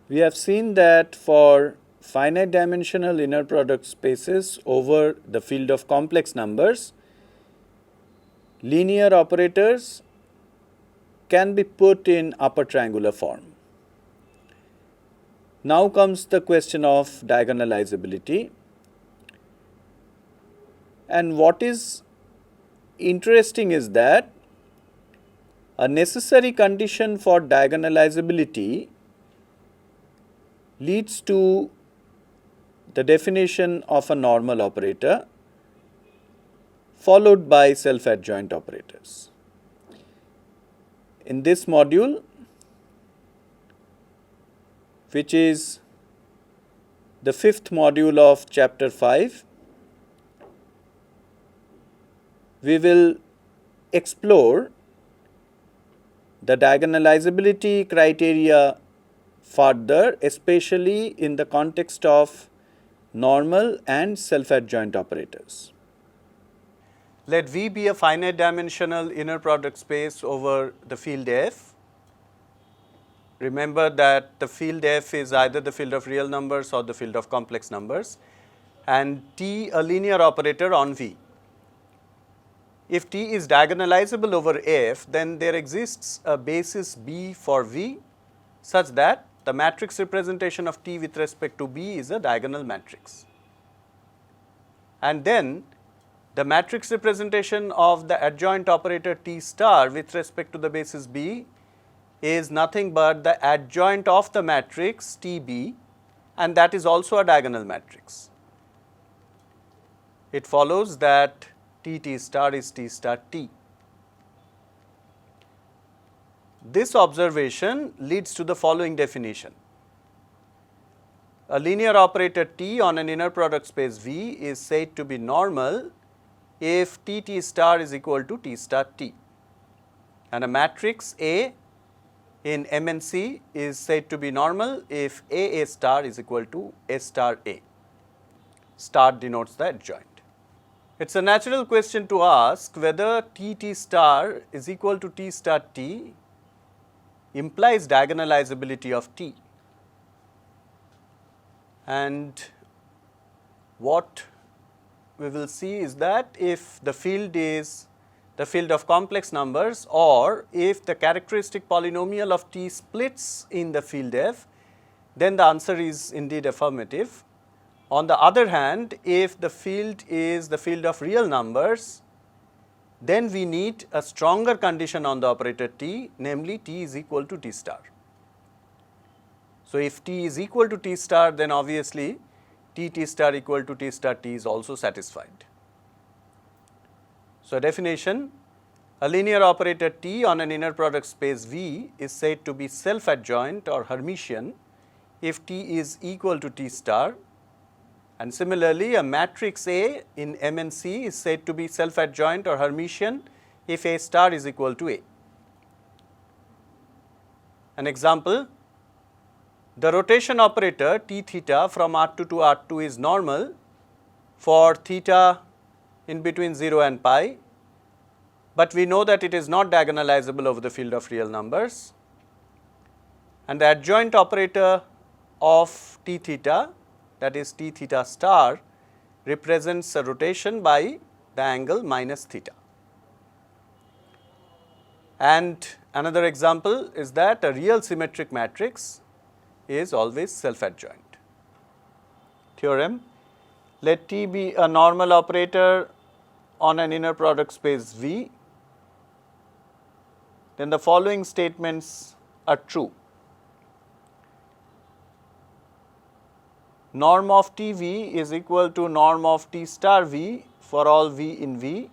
We have seen that for finite dimensional inner product spaces over the field of complex numbers, linear operators can be put in upper triangular form. Now comes the question of diagonalizability. And what is interesting is that a necessary condition for diagonalizability leads to the definition of a normal operator followed by self-adjoint operators. In this module, which is the fifth module of chapter 5, we will explore the diagonalizability criteria further, especially in the context of normal and self-adjoint operators. Let V be a finite dimensional inner product space over the field F. Remember that the field F is either the field of real numbers or the field of complex numbers, and T a linear operator on V. If T is diagonalizable over F, then there exists a basis B for V such that the matrix representation of T with respect to B is a diagonal matrix. And then the matrix representation of the adjoint operator T star with respect to the basis B is nothing but the adjoint of the matrix TB, and that is also a diagonal matrix. It follows that T star is T star T. This observation leads to the following definition. A linear operator T on an inner product space V is said to be normal if T star is equal to T star T, and a matrix A in MNC is said to be normal if A star is equal to A star A. Star denotes the adjoint. It is a natural question to ask whether T star is equal to T star T implies diagonalizability of T. And what we will see is that if the field is the field of complex numbers, or if the characteristic polynomial of T splits in the field F, then the answer is indeed affirmative. On the other hand, if the field is the field of real numbers, then we need a stronger condition on the operator T, namely T is equal to T star. So, if T is equal to T star, then obviously T star equal to T star T is also satisfied. So, definition: a linear operator T on an inner product space V is said to be self-adjoint or Hermitian if T is equal to T star, and similarly a matrix A in MNC is said to be self-adjoint or Hermitian if A star is equal to A. An example: the rotation operator T theta from R2 to R2 is normal for theta in between 0 and pi, but we know that it is not diagonalizable over the field of real numbers, and the adjoint operator of T theta, that is T theta star, represents a rotation by the angle minus theta. And another example is that a real symmetric matrix is always self-adjoint. Theorem: let T be a normal operator on an inner product space V, then the following statements are true. Norm of TV is equal to norm of T star V for all V in V.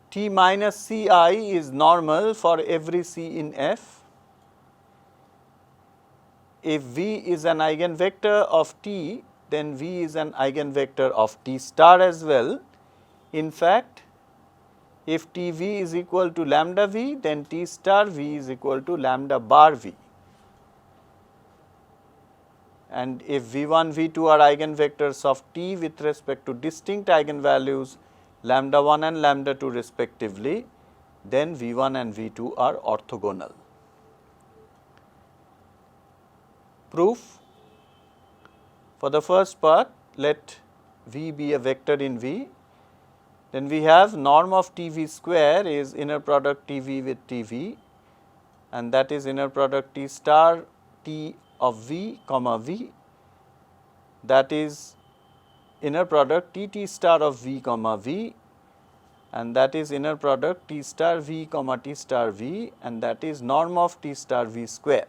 T minus Ci is normal for every C in F. If V is an eigenvector of T, then V is an eigenvector of T star as well. In fact, if TV is equal to lambda V, then T star V is equal to lambda bar V. And if V1, V2 are eigenvectors of T with respect to distinct eigenvalues lambda 1 and lambda 2 respectively, then V1 and V2 are orthogonal. Proof. For the first part, let V be a vector in V. Then we have norm of TV square is inner product TV with TV, and that is inner product T star T of V comma V, that is inner product TT star of V comma V, and that is inner product T star V comma T star V, and that is norm of T star V square.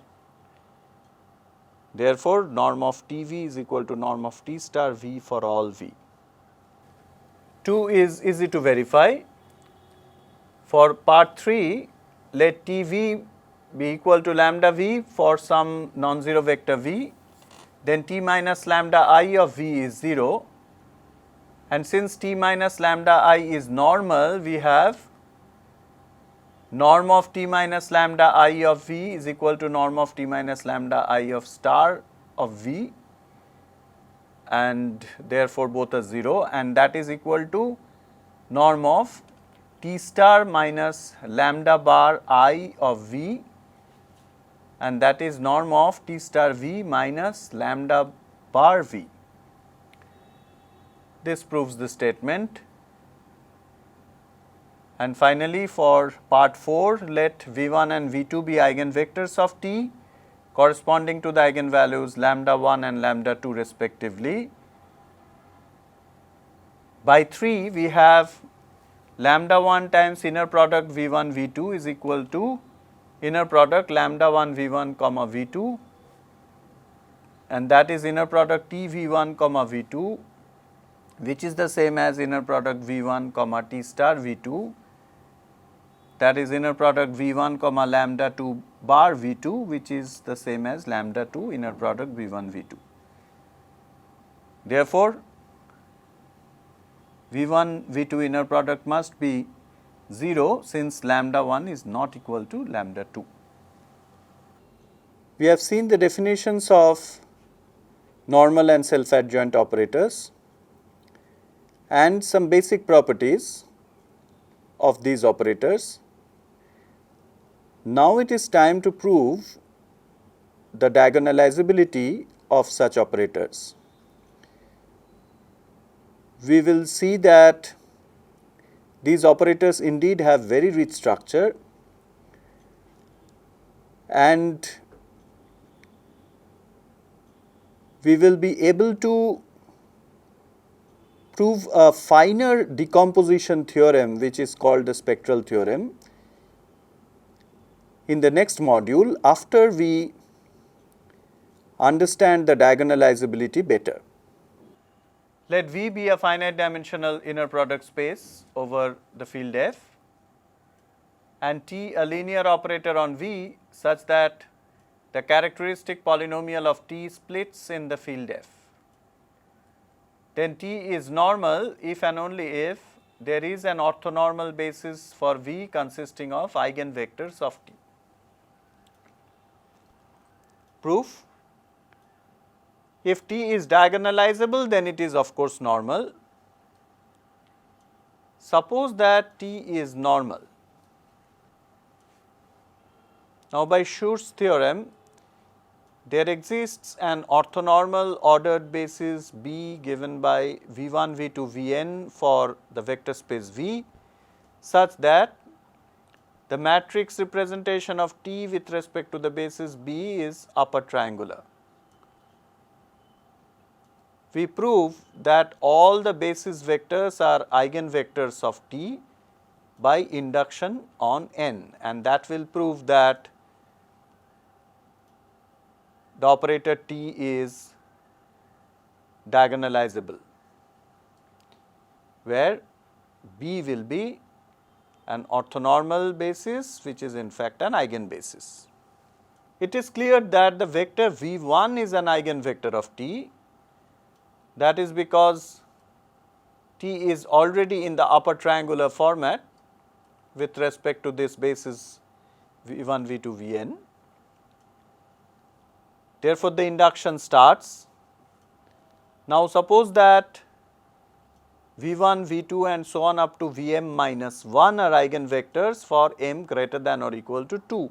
Therefore, norm of TV is equal to norm of T star V for all V. 2 is easy to verify. For part 3, let TV be equal to lambda V for some non-zero vector V, then T minus lambda I of V is 0, and since T minus lambda I is normal, we have norm of T minus lambda I of V is equal to norm of T minus lambda I of star of V, and therefore both are 0, and that is equal to norm of T star minus lambda bar I of V, and that is norm of T star V minus lambda bar V. This proves the statement. And finally, for part 4, let V1 and V2 be eigenvectors of T corresponding to the eigenvalues lambda 1 and lambda 2 respectively. By 3, we have lambda 1 times inner product V1 V2 is equal to inner product lambda 1 V1 comma V2, and that is inner product T V1 comma V2, which is the same as inner product V1 comma T star V2, that is inner product V1 comma lambda 2 bar V2, which is the same as lambda 2 inner product V1 V2. Therefore, V1 V2 inner product must be 0 since lambda 1 is not equal to lambda 2. We have seen the definitions of normal and self-adjoint operators and some basic properties of these operators. Now it is time to prove the diagonalizability of such operators. We will see that these operators indeed have very rich structure, and we will be able to prove a finer decomposition theorem, which is called the spectral theorem, in the next module after we understand the diagonalizability better. Let V be a finite dimensional inner product space over the field F, and T a linear operator on V such that the characteristic polynomial of T splits in the field F. Then T is normal if and only if there is an orthonormal basis for V consisting of eigenvectors of T. Proof. If T is diagonalizable, then it is of course normal. Suppose that T is normal. Now, by Schur's theorem, there exists an orthonormal ordered basis B given by V1, V2, Vn for the vector space V, such that the matrix representation of T with respect to the basis B is upper triangular. We prove that all the basis vectors are eigenvectors of T by induction on N, and that will prove that the operator T is diagonalizable, where B will be an orthonormal basis, which is in fact an eigenbasis. It is clear that the vector V1 is an eigenvector of T. That is because T is already in the upper triangular format with respect to this basis V1, V2, Vn. Therefore, the induction starts. Now, suppose that V1, V2 and so on up to Vm minus 1 are eigenvectors for m greater than or equal to 2.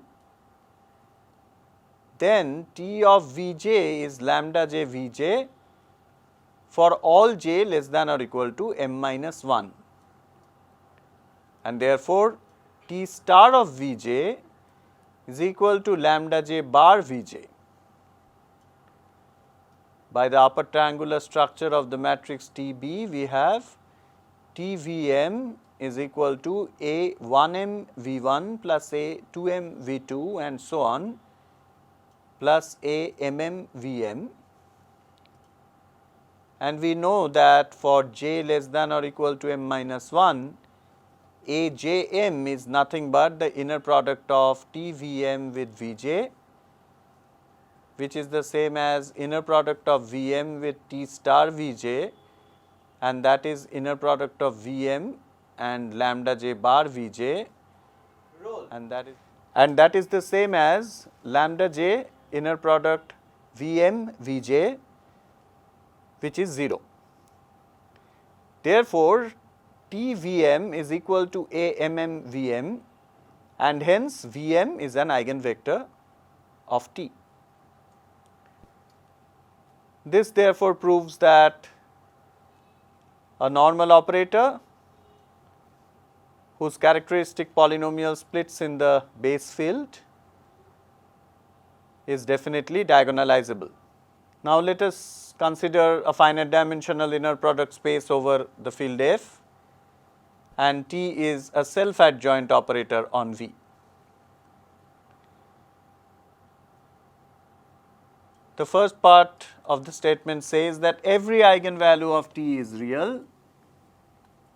then T of Vj is lambda j Vj for all j less than or equal to m minus 1, and therefore T star of Vj is equal to lambda j bar Vj. By the upper triangular structure of the matrix Tb, we have Tvm is equal to A 1m V1 plus A 2m V2 and so on plus A mm Vm, and we know that for j less than or equal to m minus 1, A jm is nothing but the inner product of Tvm with Vj, which is the same as inner product of Vm with T star Vj, and that is inner product of Vm and lambda j bar Vj, and that is the same as lambda j inner product Vm Vj, which is 0. Therefore, Tvm is equal to A mm Vm, and hence Vm is an eigenvector of T. This therefore proves that a normal operator whose characteristic polynomial splits in the base field is definitely diagonalizable. Now let us consider a finite dimensional inner product space over the field F, and T is a self-adjoint operator on V. The first part of the statement says that every eigenvalue of T is real,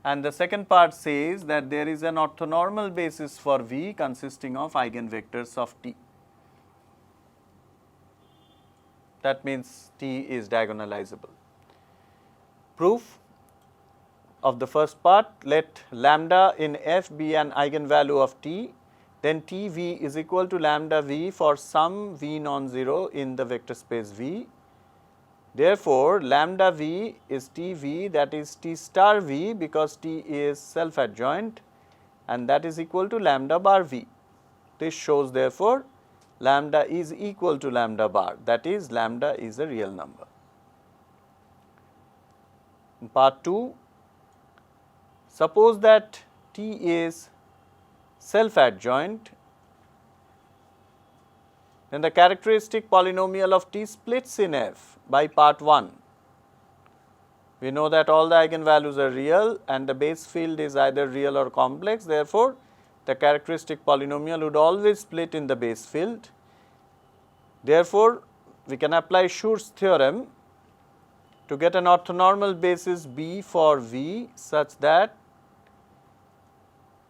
and the second part says that there is an orthonormal basis for V consisting of eigenvectors of T. That means T is diagonalizable. Proof of the first part: let lambda in F be an eigenvalue of T, then Tv is equal to lambda V for some V non-zero in the vector space V. Therefore, lambda V is Tv, that is T star V, because T is self-adjoint, and that is equal to lambda bar V. This shows therefore lambda is equal to lambda bar, that is lambda is a real number. In part 2, suppose that T is self-adjoint, then the characteristic polynomial of T splits in F by part 1. We know that all the eigenvalues are real and the base field is either real or complex. Therefore, the characteristic polynomial would always split in the base field. Therefore, we can apply Schur's theorem to get an orthonormal basis B for V such that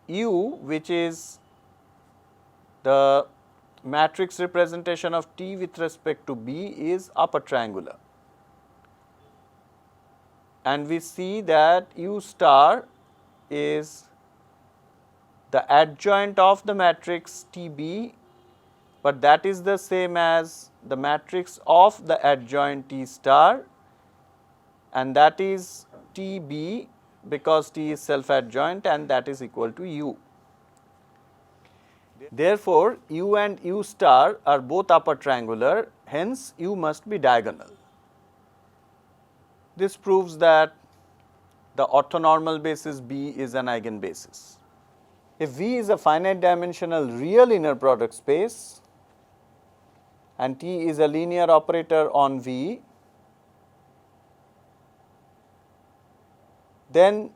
U, which is the matrix representation of T with respect to B, is upper triangular. And we see that U star is the adjoint of the matrix TB, but that is the same as the matrix of the adjoint T star, and that is TB because T is self-adjoint, and that is equal to U. Therefore, U and U star are both upper triangular, hence U must be diagonal. This proves that the orthonormal basis B is an eigenbasis. If V is a finite dimensional real inner product space and T is a linear operator on V, then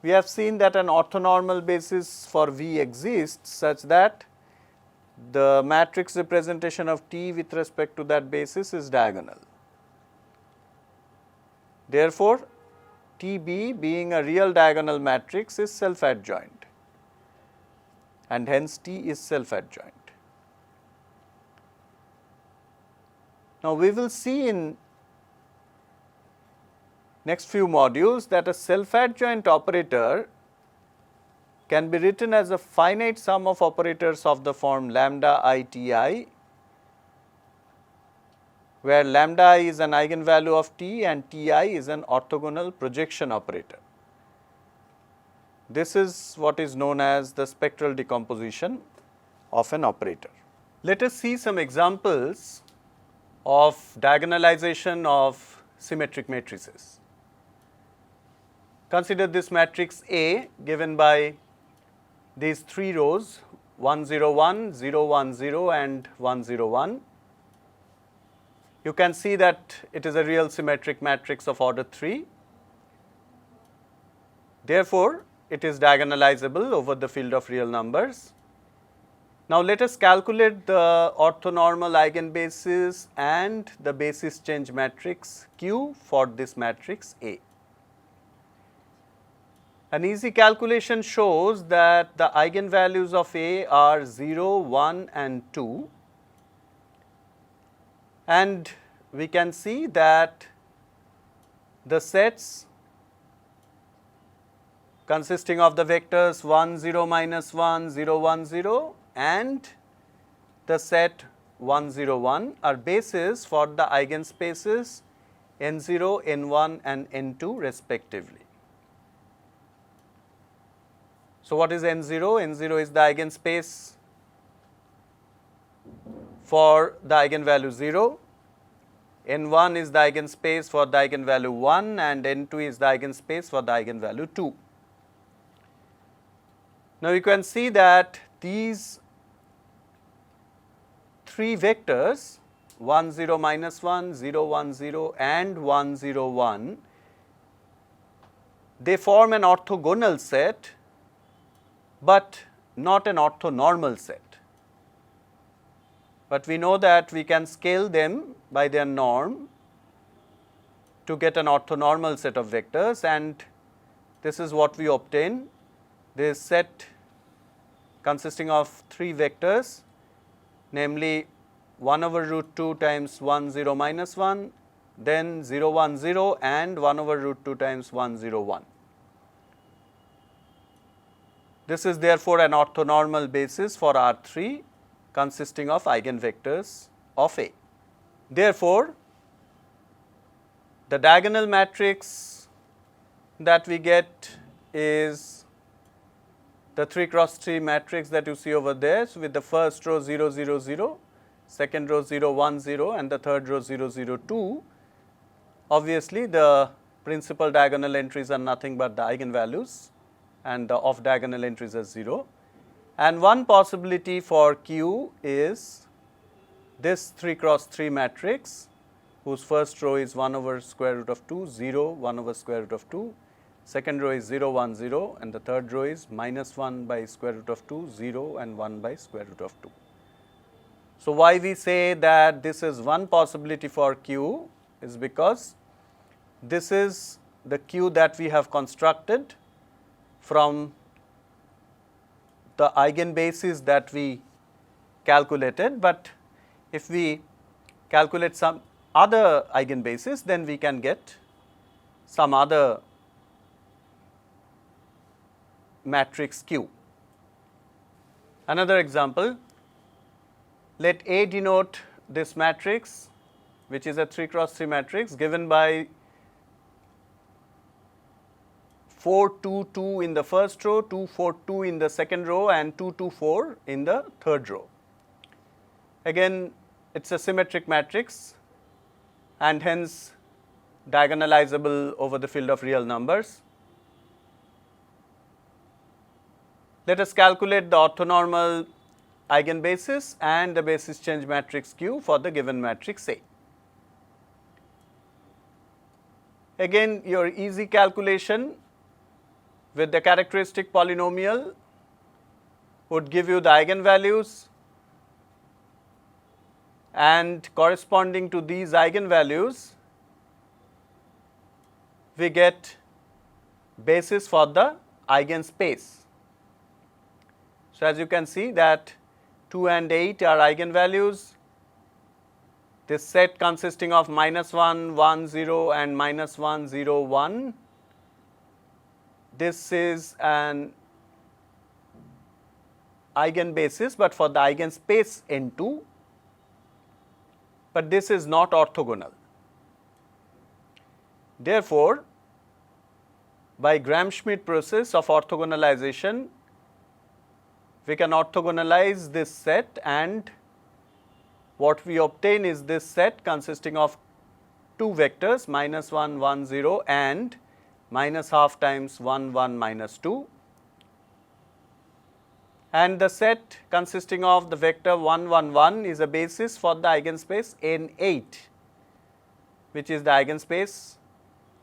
we have seen that an orthonormal basis for V exists such that the matrix representation of T with respect to that basis is diagonal. Therefore, TB being a real diagonal matrix is self-adjoint, and hence T is self-adjoint. Now, we will see in next few modules that a self-adjoint operator can be written as a finite sum of operators of the form lambda I T I, where lambda I is an eigenvalue of T and Ti is an orthogonal projection operator. This is what is known as the spectral decomposition of an operator. Let us see some examples of diagonalization of symmetric matrices. Consider this matrix A given by these three rows 1 0 1, 0 1 0 and 1 0 1. You can see that it is a real symmetric matrix of order 3. Therefore, it is diagonalizable over the field of real numbers. Now, let us calculate the orthonormal eigenbasis and the basis change matrix Q for this matrix A. An easy calculation shows that the eigenvalues of A are 0, 1 and 2, and we can see that the sets consisting of the vectors 1 0 minus 1 0 1 0 and the set 1 0 1 are bases for the eigenspaces n0, n1 and n2 respectively. So, what is n0? n0 is the eigenspace for the eigenvalue 0, n1 is the eigenspace for the eigenvalue 1 and n2 is the eigenspace for the eigenvalue 2. Now, you can see that these three vectors 1 0 minus 1, 0 1 0 and 1 0 1, they form an orthogonal set, but not an orthonormal set. But we know that we can scale them by their norm to get an orthonormal set of vectors, and this is what we obtain. This set consisting of three vectors, namely 1 over root 2 times 1 0 minus 1, then 0 1 0 and 1 over root 2 times 1 0 1. This is therefore an orthonormal basis for R3 consisting of eigenvectors of A. Therefore, the diagonal matrix that we get is the 3 cross 3 matrix that you see over there. So, with the first row 0 0 0, second row 0 1 0 and the third row 0 0 2. Obviously, the principal diagonal entries are nothing but the eigenvalues and the off diagonal entries are 0. And one possibility for Q is this 3 cross 3 matrix whose first row is 1 over square root of 2, 0, 1 over square root of 2, second row is 0, 1, 0 and the third row is minus 1 by square root of 2, 0 and 1 by square root of 2. So, why we say that this is one possibility for Q is because this is the Q that we have constructed from the eigenbasis that we calculated, but if we calculate some other eigenbasis, then we can get some other matrix Q. Another example, let A denote this matrix which is a 3 cross 3 matrix given by 4 2 2 in the first row, 2 4 2 in the second row and 2 2 4 in the third row. Again, it is a symmetric matrix and hence diagonalizable over the field of real numbers. Let us calculate the orthonormal eigenbasis and the basis change matrix Q for the given matrix A. Again, your easy calculation with the characteristic polynomial would give you the eigenvalues, and corresponding to these eigenvalues we get basis for the eigenspace. So, as you can see that 2 and 8 are eigenvalues. This set consisting of minus 1, 1, 0 and minus 1, 0, 1. This is an eigenbasis, but for the eigenspace N2, but this is not orthogonal. Therefore, by Gram-Schmidt process of orthogonalization, we can orthogonalize this set and what we obtain is this set consisting of two vectors -1, 1, 0 and -half times 1, 1, -2, and the set consisting of the vector 1, 1, 1 is a basis for the eigenspace n8, which is the eigenspace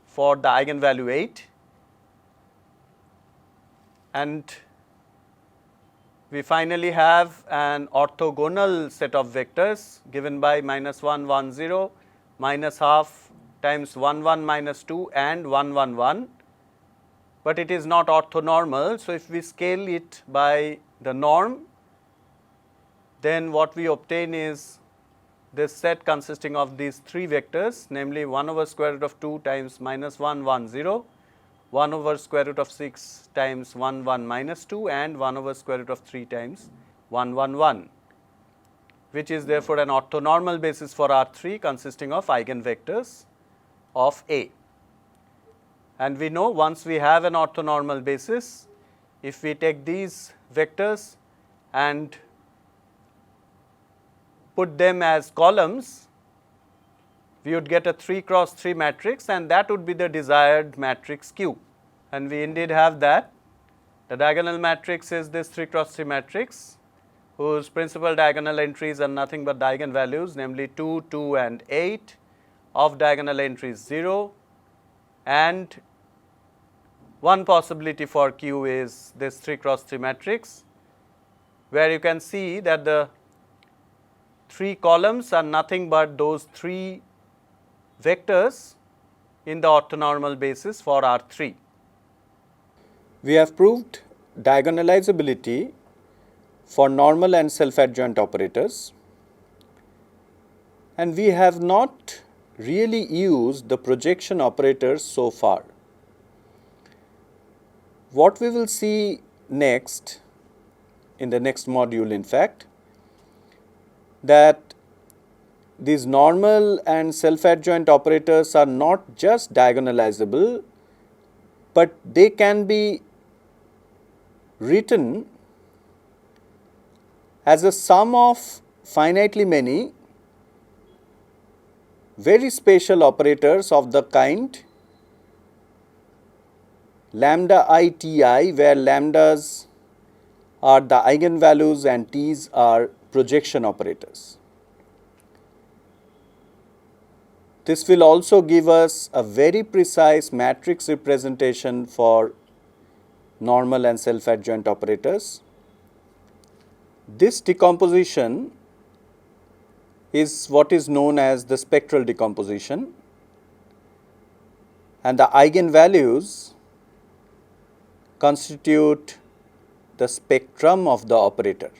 for the eigenvalue 8, and we finally have an orthogonal set of vectors given by -1, 1, 0, -half times 1, 1, -2 and 1, 1, 1, but it is not orthonormal. So, if we scale it by the norm, then what we obtain is this set consisting of these three vectors, namely 1 over square root of 2 times -1, 1, 0, 1 over square root of 6 times 1, 1, -2 and 1 over square root of 3 times 1, 1, 1, which is therefore an orthonormal basis for R3 consisting of eigenvectors of A. And we know once we have an orthonormal basis, if we take these vectors and put them as columns, we would get a 3 cross 3 matrix, and that would be the desired matrix Q. And we indeed have that. The diagonal matrix is this 3 cross 3 matrix, whose principal diagonal entries are nothing but the eigenvalues, namely 2, 2 and 8 of diagonal entries 0, and one possibility for Q is this 3 cross 3 matrix, where you can see that the 3 columns are nothing but those 3 vectors in the orthonormal basis for R3. We have proved diagonalizability for normal and self-adjoint operators, and we have not really used the projection operators so far. What we will see next, in the next module in fact, that these normal and self-adjoint operators are not just diagonalizable, but they can be written as a sum of finitely many very special operators of the kind lambda I Ti, where lambdas are the eigenvalues and T's are projection operators. This will also give us a very precise matrix representation for normal and self-adjoint operators. This decomposition is what is known as the spectral decomposition, and the eigenvalues constitute the spectrum of the operator.